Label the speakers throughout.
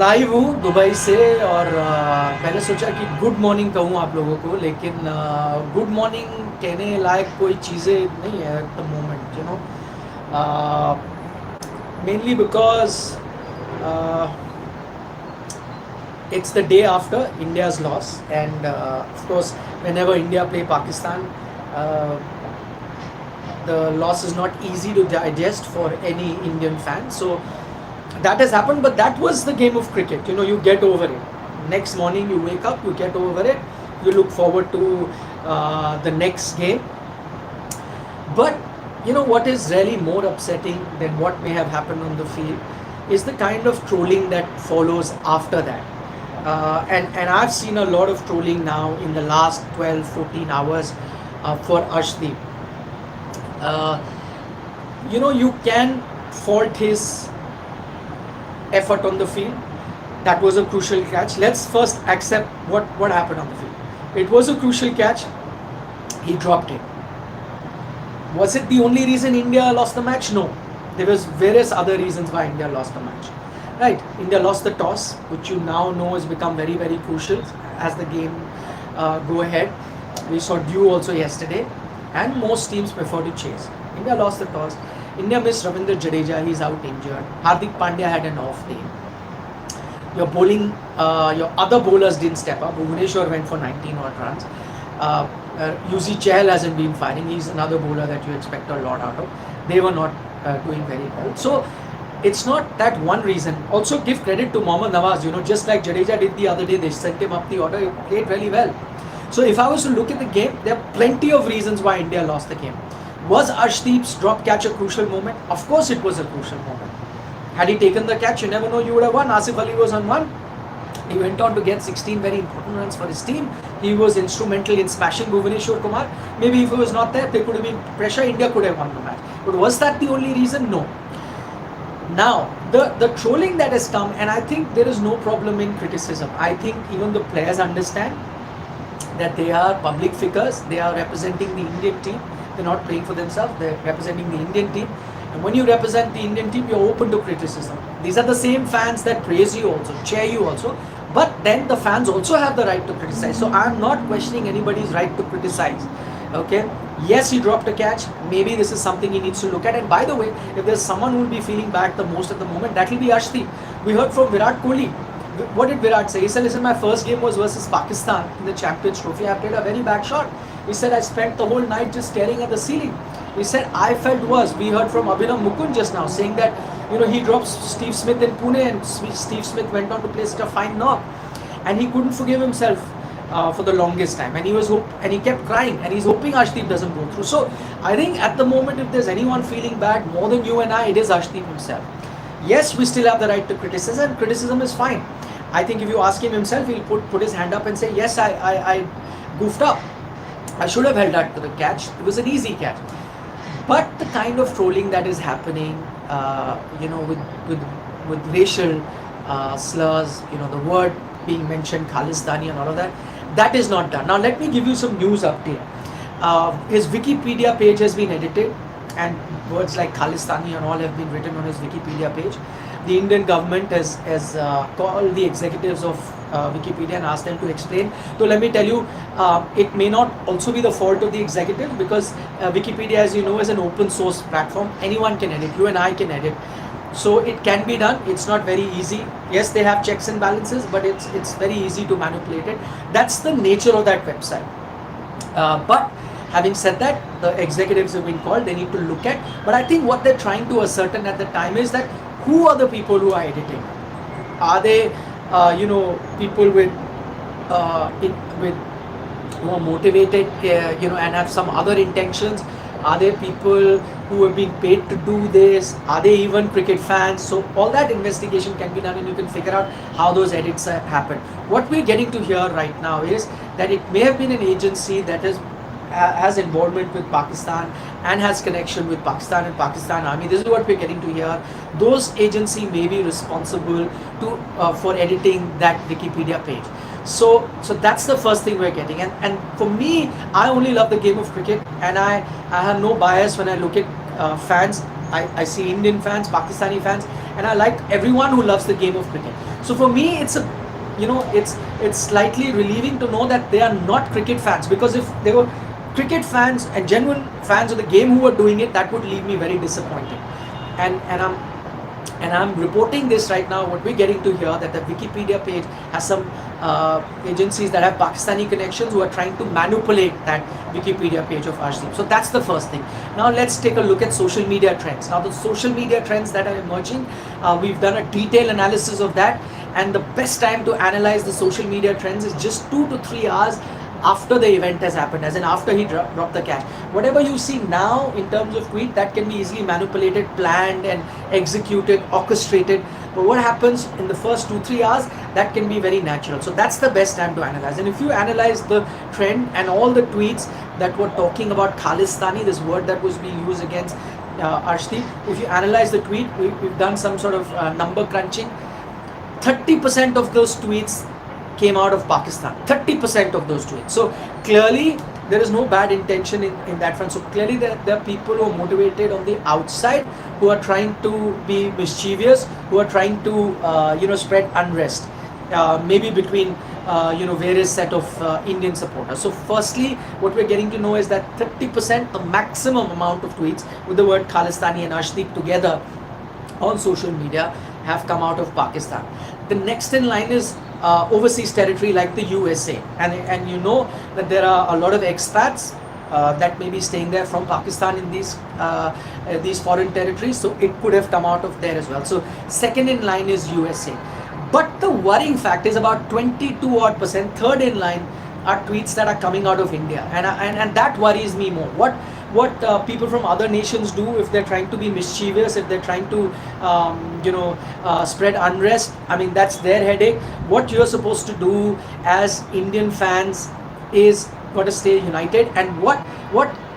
Speaker 1: Live हूँ Dubai से और मैंने सोचा कि गुड मॉर्निंग कहूँ आप लोगों को, लेकिन गुड मॉर्निंग कहने लायक कोई चीज़ें नहीं है at the moment, you know, mainly because it's the day after India's loss, and of course whenever India play Pakistan, uh, the loss is not easy to digest for any Indian fan. So that has happened, but that was the game of cricket. You know, you get over it. Next morning you wake up, you get over it, you look forward to the next game. But you know what is really more upsetting than what may have happened on the field is the kind of trolling that follows after that. And I've seen a lot of trolling now in the last 12-14 hours for Arshdeep. You know, you can fault his effort on the field. That was a crucial catch. Let's first accept what happened on the field. It was a crucial catch. He dropped it. Was it the only reason India lost the match? No. There was various other reasons why India lost the match. Right, India lost the toss, which you now know has become very, very crucial as the game go ahead. We saw Dew also yesterday, and most teams prefer to chase. India lost the toss. India missed Ravindra Jadeja, he's out injured. Hardik Pandya had an off day. Your bowling, your other bowlers didn't step up. Bhuvaneshwar went for 19 odd runs. Yuzi Chahal hasn't been firing. He's another bowler that you expect a lot out of. They were not doing very well. So it's not that one reason. Also give credit to Mohammad Nawaz, you know, just like Jadeja did the other day, they sent him up the order, he played really well. So if I was to look at the game, there are plenty of reasons why India lost the game. Was Arshdeep's drop catch a crucial moment? Of course it was a crucial moment. Had he taken the catch, you never know, you would have won. Asif Ali was on one. He went on to get 16 very important runs for his team. He was instrumental in smashing Bhuvaneshwar Kumar. Maybe if he was not there, there could have been pressure, India could have won the match. But was that the only reason? No. Now, the trolling that has come, and I think there is no problem in criticism. I think even the players understand that they are public figures, they are representing the Indian team, they're not playing for themselves, they're representing the Indian team. And when you represent the Indian team, you're open to criticism. These are the same fans that praise you also, cheer you also, but then the fans also have the right to criticize. So I'm not questioning anybody's right to criticize. Okay, yes, he dropped a catch. Maybe this is something he needs to look at. And by the way, if there's someone who will be feeling bad the most at the moment, that will be Arshdeep. We heard from Virat Kohli. What did Virat say? He said, listen, my first game was versus Pakistan in the Champions Trophy. I played a very bad shot. He said, I spent the whole night just staring at the ceiling. He said, I felt worse. We heard from Abhinav Mukund just now saying that, you know, he dropped Steve Smith in Pune and Steve Smith went on to play such a fine knock. And he couldn't forgive himself for the longest time, and he kept crying, and he's hoping Arshdeep doesn't go through. So I think at the moment, if there's anyone feeling bad more than you and I, it is Arshdeep himself. Yes, we still have the right to criticize, and criticism is fine. I think if you ask him himself, he'll put his hand up and say, yes, I goofed up. I should have held that to the catch. It was an easy catch. But the kind of trolling that is happening, you know, with racial slurs, you know, the word being mentioned, Khalistani and all of that, that is not done. Now let me give you some news update. His Wikipedia page has been edited, and words like Khalistani and all have been written on his Wikipedia page. The Indian government has called the executives of Wikipedia and asked them to explain. So let me tell you, it may not also be the fault of the executive, because Wikipedia, as you know, is an open source platform. Anyone can edit. You and I can edit. So it can be done. It's not very easy. Yes, they have checks and balances, but it's very easy to manipulate it. That's the nature of that website. But having said that, the executives have been called. They need to look at. But I think what they're trying to ascertain at the time is that who are the people who are editing? Are they, you know, people with who are motivated, you know, and have some other intentions? Are there people who have been paid to do this? Are they even cricket fans? So all that investigation can be done, and you can figure out how those edits happen. What we're getting to hear right now is that it may have been an agency that has involvement with Pakistan and has connection with Pakistan and Pakistan Army. This is what we're getting to hear. Those agency may be responsible for editing that Wikipedia page. So that's the first thing we're getting, and for me, I only love the game of cricket, and I have no bias when I look at fans. I see Indian fans, Pakistani fans, and I like everyone who loves the game of cricket. So for me, it's slightly relieving to know that they are not cricket fans, because if they were cricket fans and genuine fans of the game who were doing it, that would leave me very disappointed. And I'm reporting this right now. What we're getting to hear that the Wikipedia page has some agencies that have Pakistani connections who are trying to manipulate that Wikipedia page of Arshdeep. So that's the first thing. Now let's take a look at social media trends. Now the social media trends that are emerging, we've done a detailed analysis of that, and the best time to analyze the social media trends is just 2 to 3 hours after the event has happened, as in after he dropped the catch. Whatever you see now in terms of tweet, that can be easily manipulated, planned and executed, orchestrated. But what happens in the first 2-3 hours, that can be very natural. So that's the best time to analyze. And if you analyze the trend and all the tweets that were talking about Khalistani, this word that was being used against Arshdeep, if you analyze the tweet, we've done some sort of number crunching. 30% of those tweets came out of Pakistan. 30% of those tweets. So clearly there is no bad intention in that front. So clearly there are people who are motivated on the outside, who are trying to be mischievous, who are trying to spread unrest, maybe between various set of Indian supporters. So firstly, what we're getting to know is that 30%, the maximum amount of tweets with the word Khalistani and Arshdeep together on social media, have come out of Pakistan. The next in line is overseas territory like the USA, and you know that there are a lot of expats that may be staying there from Pakistan in these foreign territories, so it could have come out of there as well. So second in line is USA, but the worrying fact is about 22 odd percent. Third in line are tweets that are coming out of India, and that worries me more. What people from other nations do if they're trying to be mischievous, if they're trying to spread unrest, I mean, that's their headache. What you're supposed to do as Indian fans is got to stay united. And what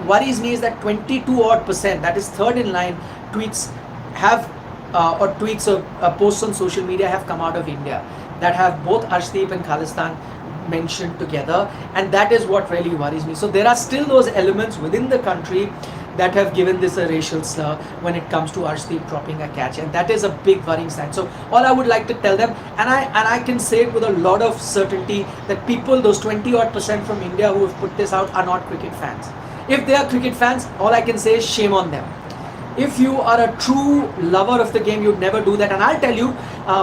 Speaker 1: worries me is that 22 odd percent, that is third in line, tweets have or tweets or posts on social media have come out of India that have both Arshdeep and Khalistan mentioned together, and that is what really worries me. So there are still those elements within the country that have given this a racial slur when it comes to Arshdeep dropping a catch, and that is a big worrying sign. So all I would like to tell them, and I can say it with a lot of certainty, that people, those 20 odd percent from India who have put this out, are not cricket fans. If they are cricket fans, all I can say is shame on them. If you are a true lover of the game, you'd never do that. And I'll tell you,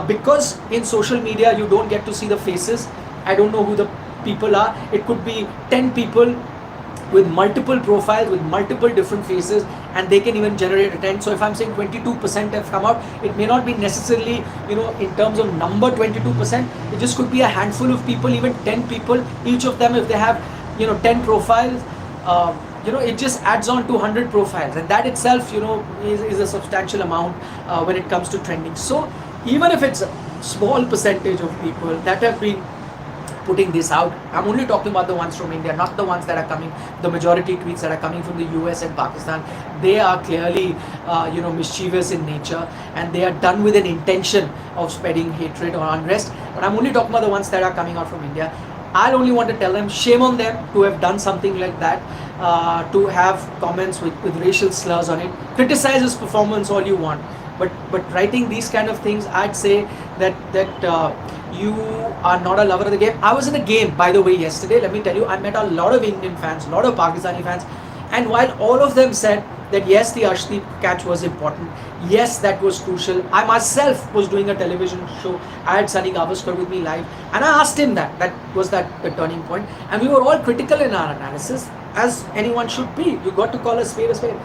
Speaker 1: because in social media you don't get to see the faces, I don't know who the people are. It could be 10 people with multiple profiles, with multiple different faces, and they can even generate a trend. So if I'm saying 22% have come out, it may not be necessarily, in terms of number 22%, it just could be a handful of people, even 10 people, each of them, if they have, 10 profiles, it just adds on to 100 profiles, and that itself, is a substantial amount when it comes to trending. So even if it's a small percentage of people that have been putting this out, I'm only talking about the ones from India, not the ones that are coming, the majority tweets that are coming from the US and Pakistan. They are clearly, mischievous in nature, and they are done with an intention of spreading hatred or unrest. But I'm only talking about the ones that are coming out from India. I'll only want to tell them, shame on them to have done something like that, to have comments with racial slurs on it. Criticize his performance all you want, but writing these kind of things, I'd say that you are not a lover of the game. I was in a game, by the way, yesterday. Let me tell you, I met a lot of Indian fans, a lot of Pakistani fans, and while all of them said that yes, the Arshdeep catch was important, yes, that was crucial, I myself was doing a television show. I had Sunny Gavaskar with me live, and I asked him that was the turning point, and we were all critical in our analysis, as anyone should be. You got to call a spade a spade.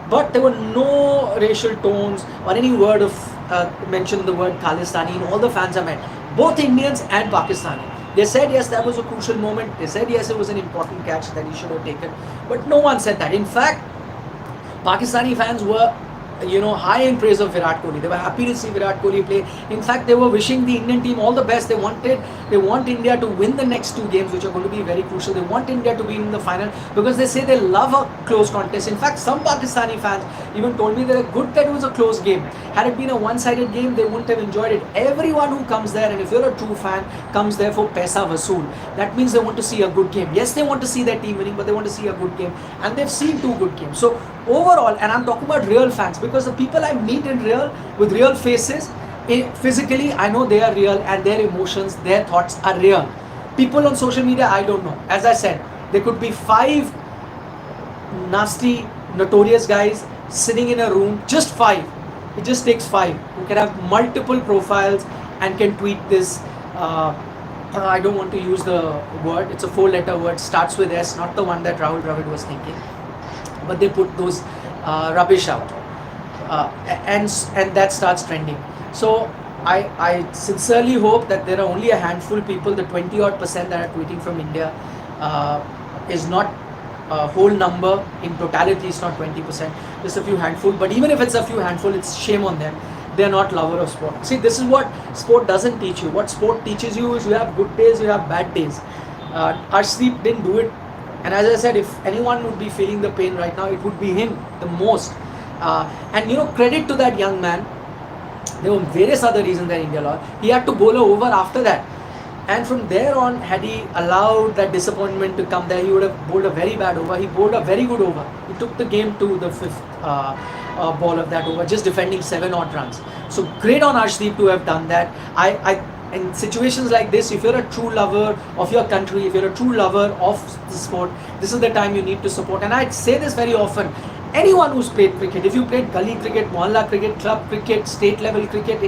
Speaker 1: But there were no racial tones or any word of mention the word Khalistani in all the fans I met, both Indians and Pakistani. They said yes, that was a crucial moment. They said yes, it was an important catch that he should have taken. But no one said that. In fact, Pakistani fans were, high in praise of Virat Kohli. They were happy to see Virat Kohli play. In fact, they were wishing the Indian team all the best. They want India to win the next 2 games, which are going to be very crucial. They want India to be in the final, because they say they love a close contest. In fact, some Pakistani fans even told me they're good that it was a close game. Had it been a one-sided game, they wouldn't have enjoyed it. Everyone who comes there, and if you're a true fan, comes there for paisa vasool. That means they want to see a good game. Yes, they want to see their team winning, but they want to see a good game, and they've seen 2 good games. So overall, and I'm talking about real fans, because the people I meet in real, with real faces, Physically, I know they are real, and their emotions, their thoughts are real. People on social media, I don't know. As I said, there could be 5 nasty, notorious guys sitting in a room, just 5. It just takes 5 who can have multiple profiles and can tweet this. I don't want to use the word, it's a 4-letter word, starts with S, not the one that Rahul Dravid was thinking. But they put those rubbish out. And that starts trending. So I sincerely hope that there are only a handful people, the 20% that are tweeting from India is not a whole number. In totality, it's not 20%, just a few handful. But even if it's a few handful, it's shame on them. They're not lover of sport. See, this is what sport doesn't teach you. What sport teaches you is you have good days, you have bad days. Arshdeep didn't do it. And as I said, if anyone would be feeling the pain right now, it would be him the most. And credit to that young man. There were various other reasons that India lost. He had to bowl a over after that. And from there on, had he allowed that disappointment to come there, he would have bowled a very bad over. He bowled a very good over. He took the game to the 5th ball of that over, just defending 7 odd runs. So great on Arshdeep to have done that. In situations like this, if you're a true lover of your country, if you're a true lover of the sport, this is the time you need to support. And I say this very often. Anyone who's played cricket, if you played gully cricket, mohalla cricket, club cricket, state level cricket,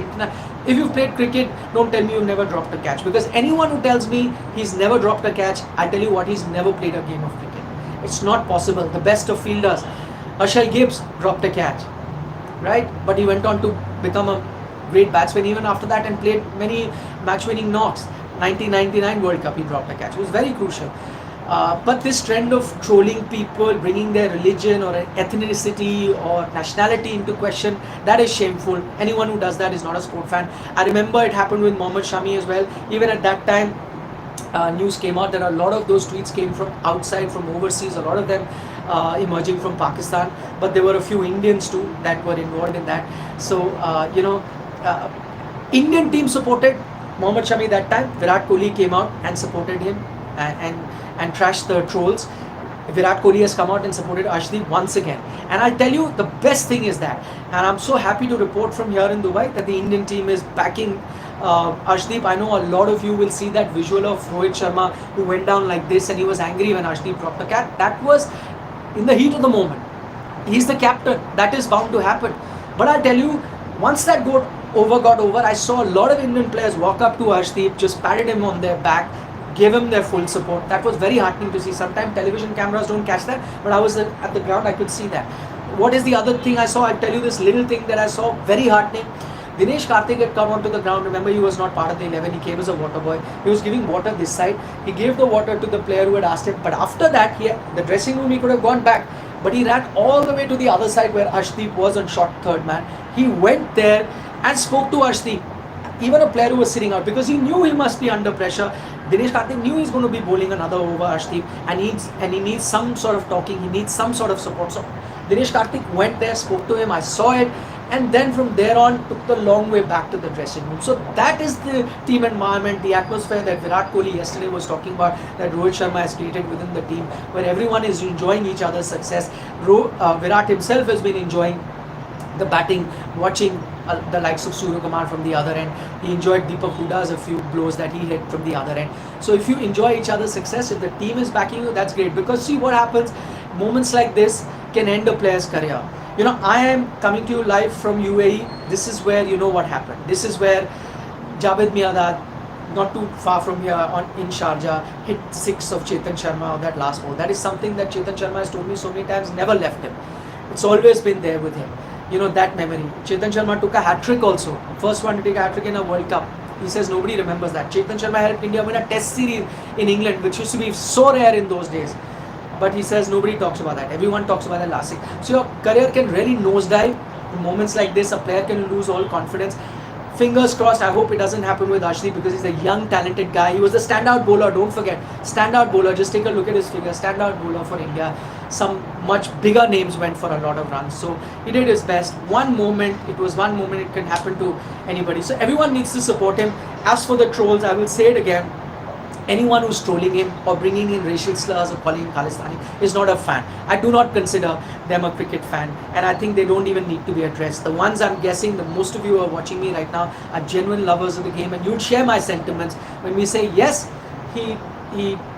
Speaker 1: if you've played cricket, don't tell me you've never dropped a catch. Because anyone who tells me he's never dropped a catch, I tell you what, he's never played a game of cricket. It's not possible. The best of fielders, Ashal Gibbs dropped a catch, right? But he went on to become a great batsman even after that and played many match-winning knocks. 1999 World Cup, he dropped a catch. It was very crucial. But this trend of trolling people, bringing their religion or ethnicity or nationality into question, that is shameful. Anyone who does that is not a sport fan. I remember it happened with Mohammad Shami as well. Even at that time, news came out that a lot of those tweets came from outside, from overseas, a lot of them emerging from Pakistan. But there were a few Indians too that were involved in that. So, Indian team supported Mohammad Shami that time. Virat Kohli came out and supported him and trashed the trolls. Virat Kohli has come out and supported Arshdeep once again. And I'll tell you, the best thing is that, and I'm so happy to report from here in Dubai that the Indian team is backing Arshdeep. I know a lot of you will see that visual of Rohit Sharma who went down like this and he was angry when Arshdeep dropped the catch. That was in the heat of the moment. He's the captain. That is bound to happen. But I'll tell you, once that got over, I saw a lot of Indian players walk up to Arshdeep, just patted him on their back, gave him their full support. That was very heartening to see. Sometimes television cameras don't catch that, but I was at the ground, I could see that. What is the other thing I saw? I'll tell you this little thing that I saw, very heartening. Dinesh Karthik had come onto the ground. Remember, he was not part of the 11. He came as a water boy. He was giving water this side. He gave the water to the player who had asked him. But after that, the dressing room, he could have gone back. But he ran all the way to the other side where Arshdeep was on short third man. He went there and spoke to Arshdeep. Even a player who was sitting out, because he knew he must be under pressure. Dinesh Karthik knew he's going to be bowling another over Arshdeep, and he needs some sort of talking, he needs some sort of support. So Dinesh Karthik went there, spoke to him, I saw it, and then from there on took the long way back to the dressing room. So that is the team environment, the atmosphere that Virat Kohli yesterday was talking about, that Rohit Sharma has created within the team, where everyone is enjoying each other's success. Virat himself has been enjoying the batting, watching the likes of Surya Kumar from the other end. He enjoyed Deepak Huda's a few blows that he hit from the other end. So if you enjoy each other's success, if the team is backing you, that's great. Because see what happens, moments like this can end a player's career. I am coming to you live from UAE. This is where what happened. This is where Javed Miandad, not too far from here in Sharjah, hit 6 of Chetan Sharma on that last ball. That is something that Chetan Sharma has told me so many times, never left him. It's always been there with him. That memory. Chetan Sharma took a hat-trick also. First one to take a hat-trick in a World Cup. He says nobody remembers that. Chetan Sharma helped India win a test series in England, which used to be so rare in those days. But he says nobody talks about that. Everyone talks about the last thing. So your career can really nosedive. In moments like this, a player can lose all confidence. Fingers crossed, I hope it doesn't happen with Arshdeep, because he's a young, talented guy. He was the standout bowler, don't forget. Standout bowler, just take a look at his figure. Standout bowler for India. Some much bigger names went for a lot of runs. So he did his best. It was one moment, it can happen to anybody. So everyone needs to support him. As for the trolls, I will say it again. Anyone who's trolling him or bringing in racial slurs or calling him Khalistani is not a fan. I do not consider them a cricket fan, and I think they don't even need to be addressed. The ones I'm guessing, the most of you who are watching me right now are genuine lovers of the game, and you'd share my sentiments when we say yes, he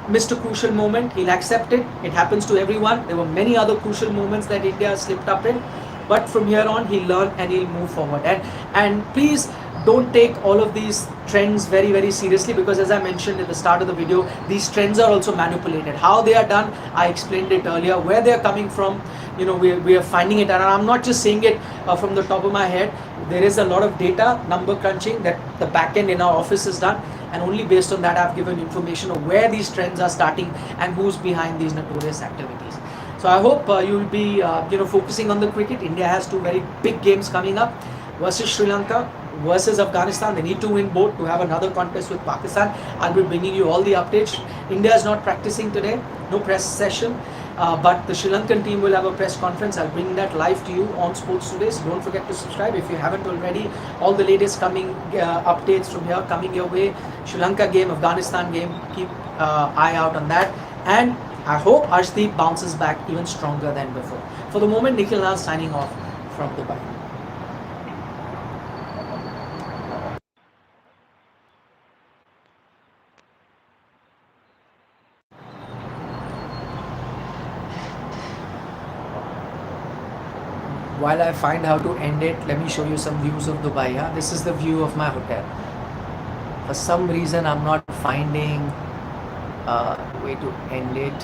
Speaker 1: missed a crucial moment. He'll accept it. It happens to everyone. There were many other crucial moments that India slipped up in, but from here on he'll learn and he'll move forward. And please don't take all of these trends very seriously, because as I mentioned at the start of the video, these trends are also manipulated. How they are done, I explained it earlier. Where they are coming from, we are finding it, and I'm not just saying it from the top of my head. There is a lot of data number crunching that the back end in our office has done, and only based on that I've given information of where these trends are starting and who's behind these notorious activities. So I hope you'll be focusing on the cricket. India has two very big games coming up, versus Sri Lanka, versus Afghanistan. They need to win both to have another contest with Pakistan. I'll be bringing you all the updates. India is not practicing today, no press session, but the Sri Lankan team will have a press conference. I'll bring that live to you on Sports Today, so don't forget to subscribe if you haven't already. All the latest coming updates from here coming your way. Sri Lanka game, Afghanistan game, keep eye out on that. And I hope Arshdeep bounces back even stronger than before. For the moment, Nikhil Nal signing off from Dubai. While I find how to end it, let me show you some views of Dubai. Yeah? This is the view of my hotel. For some reason, I'm not finding a way to end it.